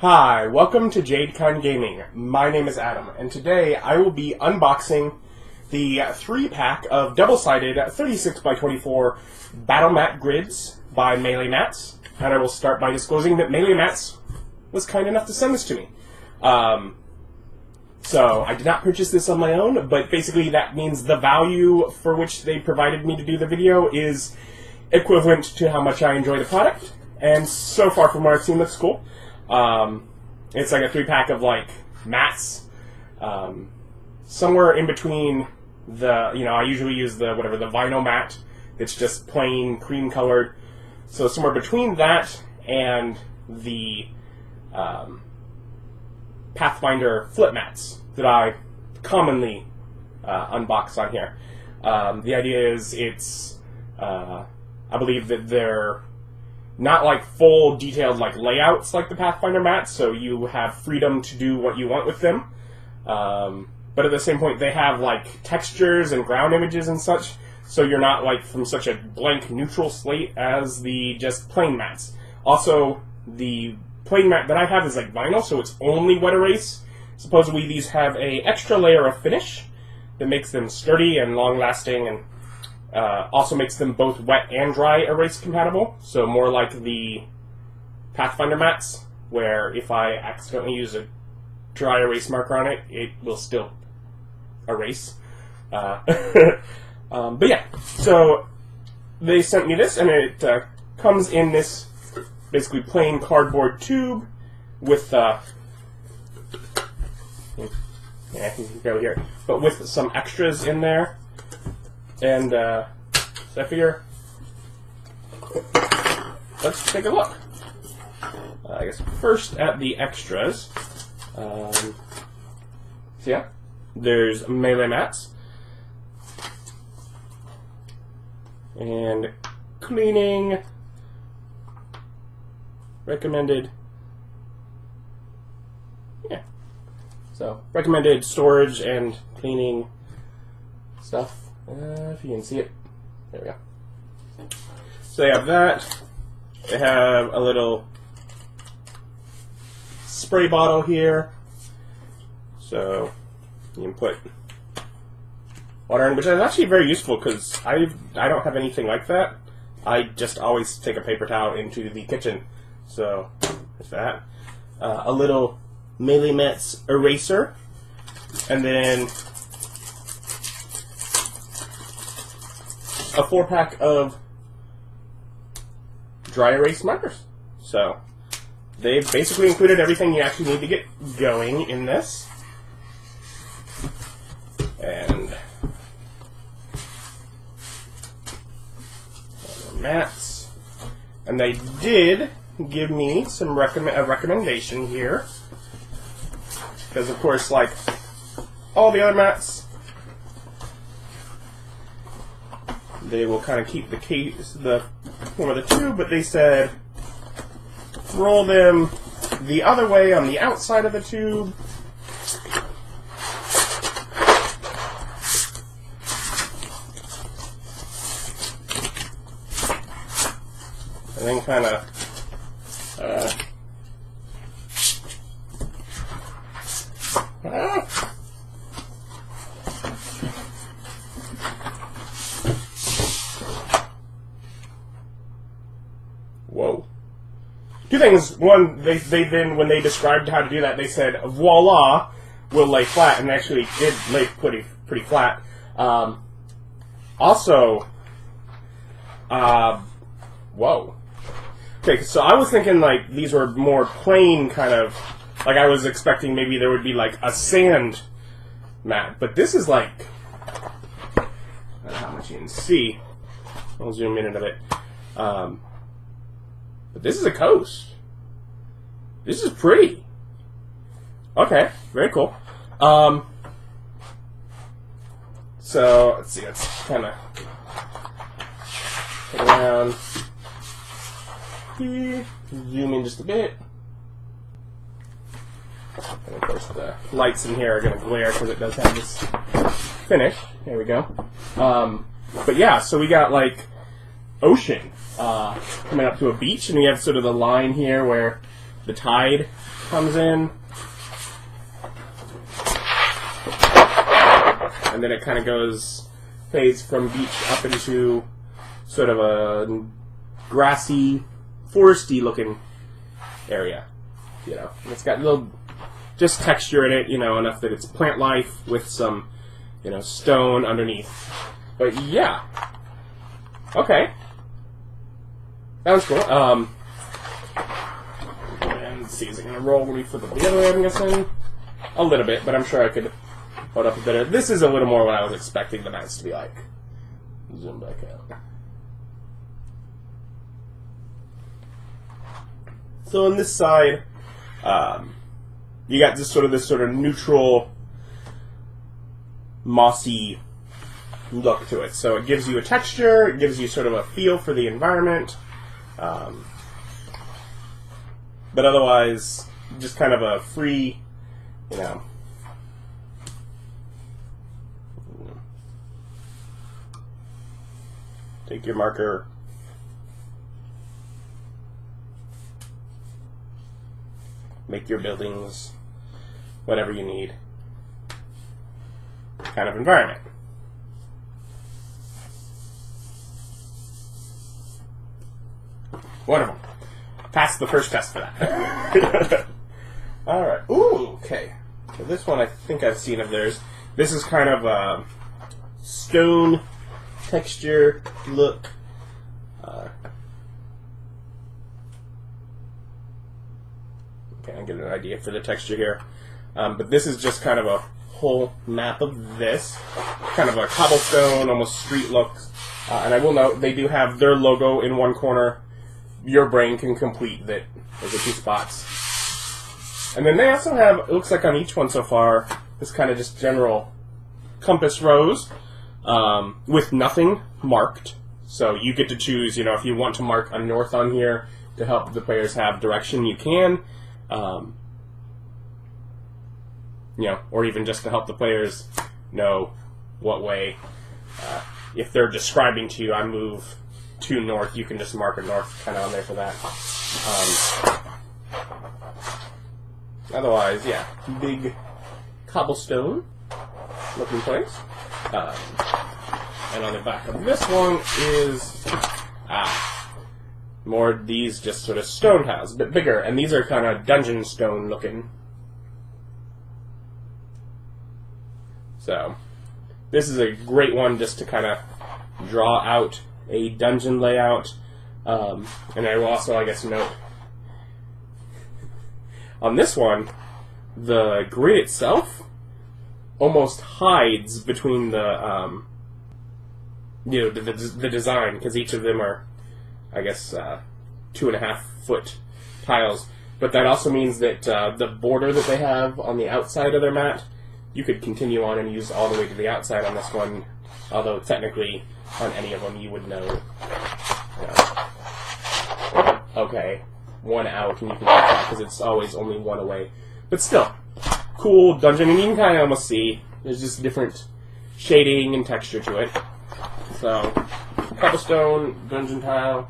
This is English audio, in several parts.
Hi, welcome to JadeCon Gaming. My name is Adam, and today I will be unboxing the 3-pack of double-sided 36x24 Battle Mat grids by Melee Mats, and I will start by disclosing that Melee Mats was kind enough to send this to me. So I did not purchase this on my own, but basically that means the value for which they provided me to do the video is equivalent to how much I enjoy the product, and so far from what I've seen, looks cool. It's like a 3-pack of like mats, somewhere in between the, I usually use the vinyl mat. It's just plain cream colored. So somewhere between that and the Pathfinder flip mats that I commonly unbox on here. The idea is I believe that they're not like full detailed like layouts like the Pathfinder mats, so you have freedom to do what you want with them. But at the same point, they have like textures and ground images and such, so you're not like from such a blank neutral slate as the just plain mats. Also, the plain mat that I have is like vinyl, so it's only wet erase. Supposedly these have a extra layer of finish that makes them sturdy and long lasting, and also makes them both wet and dry erase compatible, so more like the Pathfinder mats, where if I accidentally use a dry erase marker on it, it will still erase. But yeah, so they sent me this, and it comes in this basically plain cardboard tube with, yeah, you can go here, but with some extras in there. And so I figure, let's take a look. I guess first at the extras. So yeah, there's Melee Mats. And cleaning recommended. Yeah. So recommended storage and cleaning stuff. If you can see it. There we go. So they have that. They have a little spray bottle here. So you can put water in, which is actually very useful because I don't have anything like that. I just always take a paper towel into the kitchen. So there's that. A little Melee Mats eraser. And then a 4-pack of dry erase markers. So they've basically included everything you actually need to get going in this. And mats. And they did give me some recommendation here, because of course, like all the other mats, they will kind of keep the form of the tube, but they said roll them the other way on the outside of the tube. And then kind of whoa. Two things. One, they then, when they described how to do that, they said, voila, will lay flat, and actually did lay pretty flat. Also, whoa. Okay, so I was thinking, like, these were more plain kind of, like I was expecting maybe there would be, like, a sand mat, but this is, like, I don't know how much you can see. I'll zoom in a bit. But this is a coast. This is pretty. Okay, very cool. So, let's see, let's kind of get around here, zoom in just a bit. And of course the lights in here are going to glare because it does have this finish. There we go. But yeah, so we got like ocean coming up to a beach, and we have sort of the line here where the tide comes in, and then it kind of fades from beach up into sort of a grassy, foresty looking area. You know, and it's got a little just texture in it, you know, enough that it's plant life with some, you know, stone underneath. But yeah, okay, that was cool. And let's see, is it gonna roll when we flip it the other way? I'm guessing a little bit, but I'm sure I could hold up a bit. This is a little more what I was expecting the mouse to be like. Zoom back out. So on this side, you got this sort of neutral, mossy look to it. So it gives you a texture, it gives you sort of a feel for the environment, but otherwise, just kind of a free, you know, take your marker, make your buildings whatever you need kind of environment. Wonderful. Passed the first test for that. Alright. Ooh, okay. So this one I think I've seen of theirs. This is kind of a stone texture look. Okay, I'm getting an idea for the texture here. But this is just kind of a whole map of this. Kind of a cobblestone, almost street look. And I will note, they do have their logo in one corner. Your brain can complete that. There's the two spots. And then they also have, it looks like on each one so far, this kind of just general compass rose with nothing marked. So you get to choose, you know, if you want to mark a north on here to help the players have direction, you can. You know, or even just to help the players know what way. If they're describing to you, I move to north, you can just mark a north kind of on there for that. Otherwise, yeah, big cobblestone looking place. And on the back of this one is more of these just sort of stone tiles, a bit bigger, and these are kind of dungeon stone looking. So this is a great one just to kind of draw out a dungeon layout. And I will also, I guess, note on this one, the grid itself almost hides between the you know, the design, because each of them are, I guess, 2.5 foot tiles. But that also means that the border that they have on the outside of their mat, you could continue on and use all the way to the outside on this one, although technically on any of them you would know. Okay, one out and you can get that because it's always only one away. But still, cool dungeon, and you can kind of almost see there's just different shading and texture to it. So, cobblestone, dungeon tile.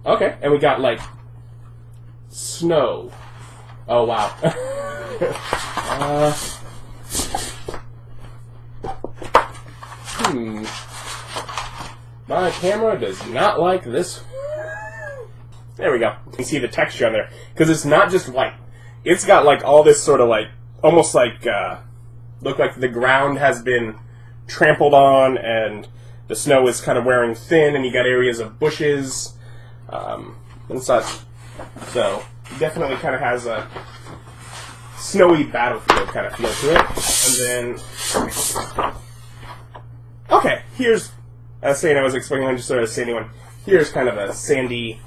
Okay, and we got like snow. Oh wow. My camera does not like this. There we go. You can see the texture on there. Because it's not just white. It's got like all this sort of like, almost like, look like the ground has been trampled on and the snow is kind of wearing thin and you got areas of bushes and such. So, it definitely kind of has a snowy battlefield kind of feel to it. And then, okay, here's, I was saying I was expecting just sort of a sandy one. Here's kind of a sandy,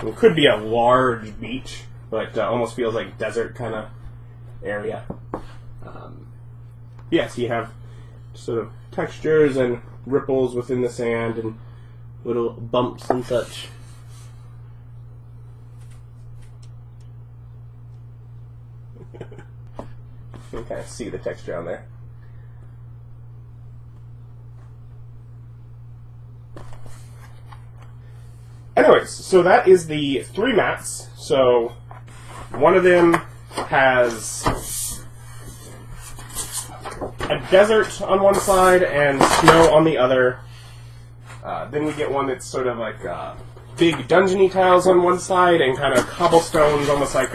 it could be a large beach, but almost feels like desert kind of area. Yeah, so you have sort of textures and ripples within the sand and little bumps and such. You can kind of see the texture on there. Anyway, anyways, so that is the 3 mats. So one of them has a desert on one side and snow on the other. Then we get one that's sort of like big dungeony tiles on one side and kind of cobblestones, almost like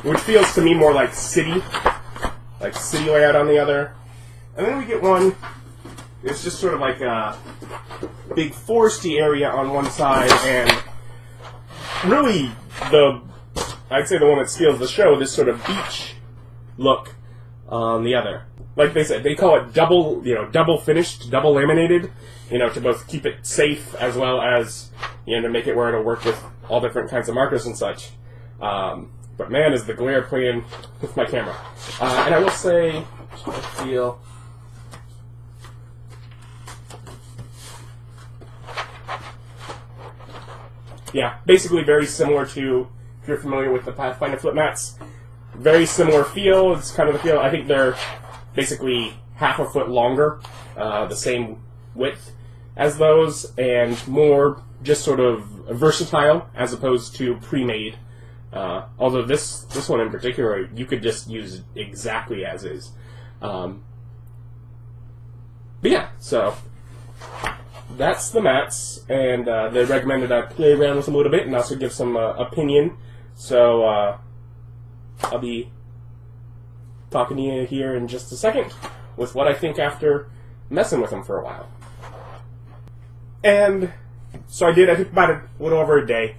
which feels to me more like city layout on the other. And then we get one. It's just sort of like a big foresty area on one side, and really I'd say the one that steals the show, this sort of beach look on the other. Like they said, they call it double finished, double laminated, to both keep it safe as well as, to make it where it'll work with all different kinds of markers and such. But man, is the glare playing with my camera. And I will say, I feel... Yeah, basically very similar to, if you're familiar with the Pathfinder flip mats, very similar feel. It's kind of the feel. I think they're basically half a foot longer, the same width as those, and more just sort of versatile as opposed to pre-made. Although this one in particular, you could just use exactly as is. But yeah, so that's the mats, and they recommended I play around with them a little bit and also give some opinion. So I'll be talking to you here in just a second with what I think after messing with them for a while. And so I think about a little over a day.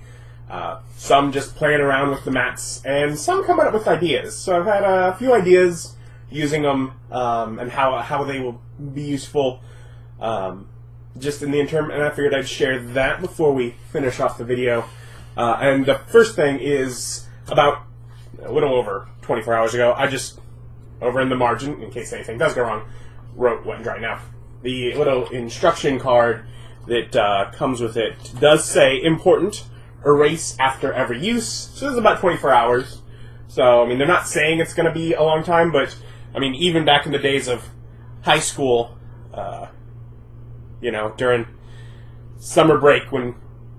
Some just playing around with the mats, and some coming up with ideas. So I've had a few ideas using them, and how they will be useful just in the interim, and I figured I'd share that before we finish off the video. And the first thing is about a little over 24 hours ago, I just, over in the margin, in case anything does go wrong, wrote wet and dry. Now, the little instruction card that comes with it does say, important, erase after every use. So this is about 24 hours. So, I mean, they're not saying it's going to be a long time, but, I mean, even back in the days of high school, during summer break when,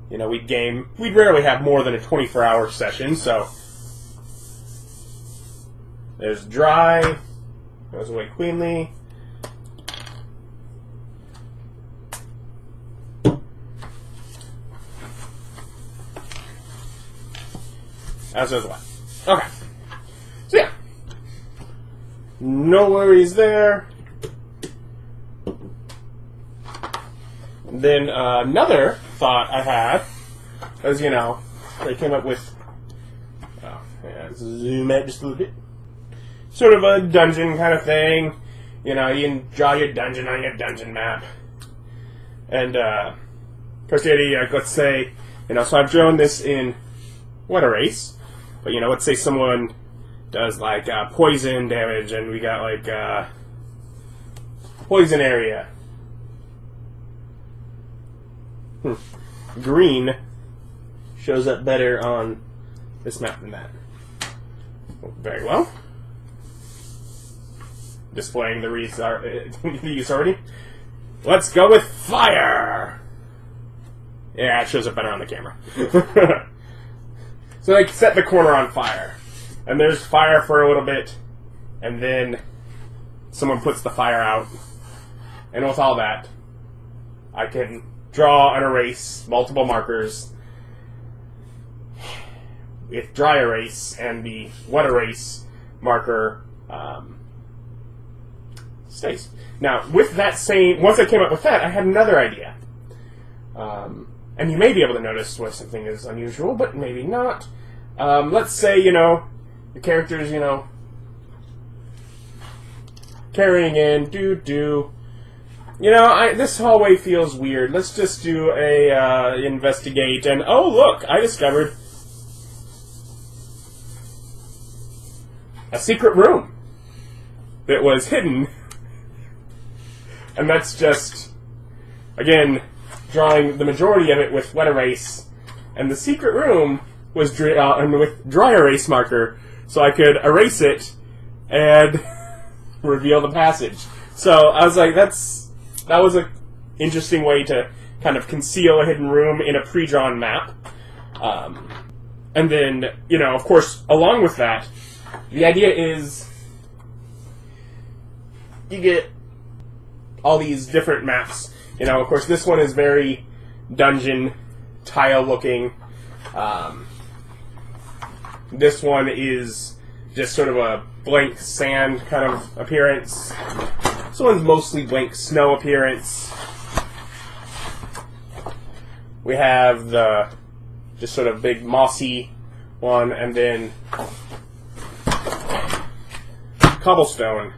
we'd game, we'd rarely have more than a 24-hour session, so there's dry, goes away cleanly. As does wet. Okay. So yeah. No worries there. Then another thought I had was, they came up with, zoom out just a little bit, sort of a dungeon kind of thing. You can draw your dungeon on your dungeon map. And, of course, the idea, let's say, so I've drawn this in wet erase, but, let's say someone does, like, poison damage, and we got, like, poison area. Green shows up better on this map than that. Very well. Displaying the use already. Let's go with fire! Yeah, it shows up better on the camera. So they set the corner on fire. And there's fire for a little bit, and then someone puts the fire out. And with all that, I can draw and erase multiple markers with dry erase, and the wet erase marker stays. Now, with that once I came up with that, I had another idea. And you may be able to notice when something is unusual, but maybe not. Let's say, the character's, carrying in, this hallway feels weird. Let's just do a investigate, and oh look, I discovered a secret room that was hidden. And that's just, again, drawing the majority of it with wet erase, and the secret room was with dry erase marker, so I could erase it and reveal the passage. So I was like, that was an interesting way to kind of conceal a hidden room in a pre-drawn map. And then, of course, along with that, the idea is you get all these different maps. Of course, this one is very dungeon tile looking. This one is just sort of a blank sand kind of appearance. This one's mostly blank snow appearance. We have the just sort of big mossy one, and then Cobblestone.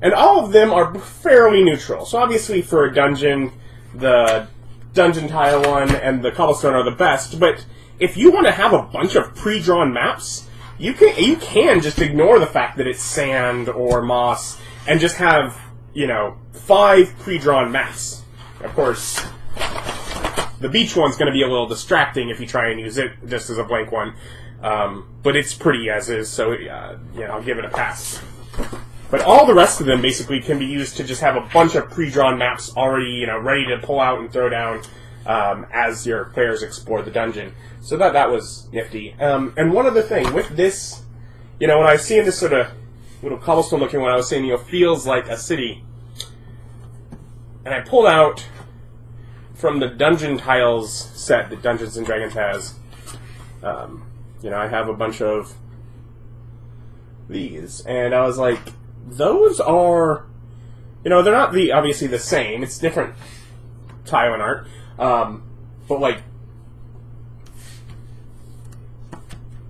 And all of them are fairly neutral. So obviously for a dungeon, the dungeon tile one and the Cobblestone are the best, but if you want to have a bunch of pre-drawn maps, you can just ignore the fact that it's sand or moss and just have, 5 pre-drawn maps. Of course, the beach one's going to be a little distracting if you try and use it just as a blank one. But it's pretty as is, so I'll give it a pass. But all the rest of them basically can be used to just have a bunch of pre-drawn maps already, ready to pull out and throw down as your players explore the dungeon. So that was nifty. And one other thing, with this, when I was seeing this sort of little cobblestone looking one, I was saying, feels like a city. And I pulled out from the Dungeon Tiles set that Dungeons & Dragons has. I have a bunch of these. And I was like, those are, they're not obviously the same. It's different tile and art. But,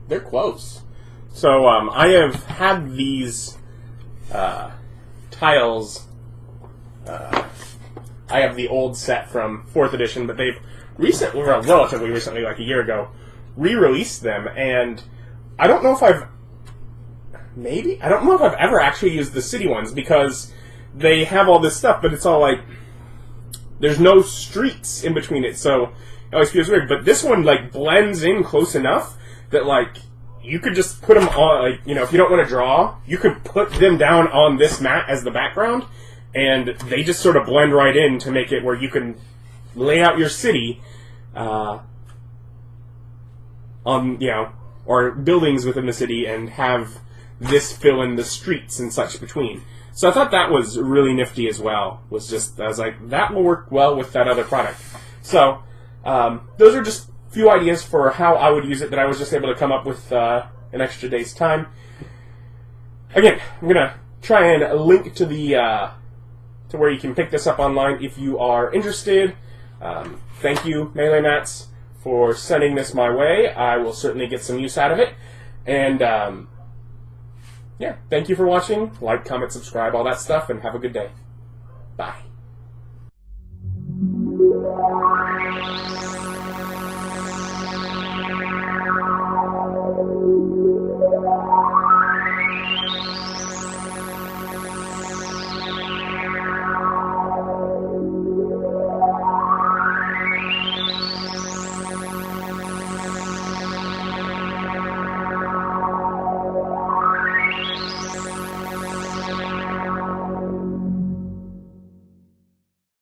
they're close. So, I have had these tiles. I have the old set from 4th edition, but they've relatively recently, like a year ago, re-released them, and I don't know if I've ever actually used the city ones, because they have all this stuff, but it's all there's no streets in between it, so it always feels weird. But this one, blends in close enough that, you could just put them on, if you don't want to draw, you could put them down on this mat as the background, and they just sort of blend right in to make it where you can lay out your city or buildings within the city and have this fill in the streets and such between. So I thought that was really nifty as well. I was like, that will work well with that other product. So those are just a few ideas for how I would use it that I was just able to come up with an extra day's time. Again, I'm going to try and link to the to where you can pick this up online if you are interested. Thank you, Melee Mats, for sending this my way. I will certainly get some use out of it. And thank you for watching. Like, comment, subscribe, all that stuff, and have a good day. Bye.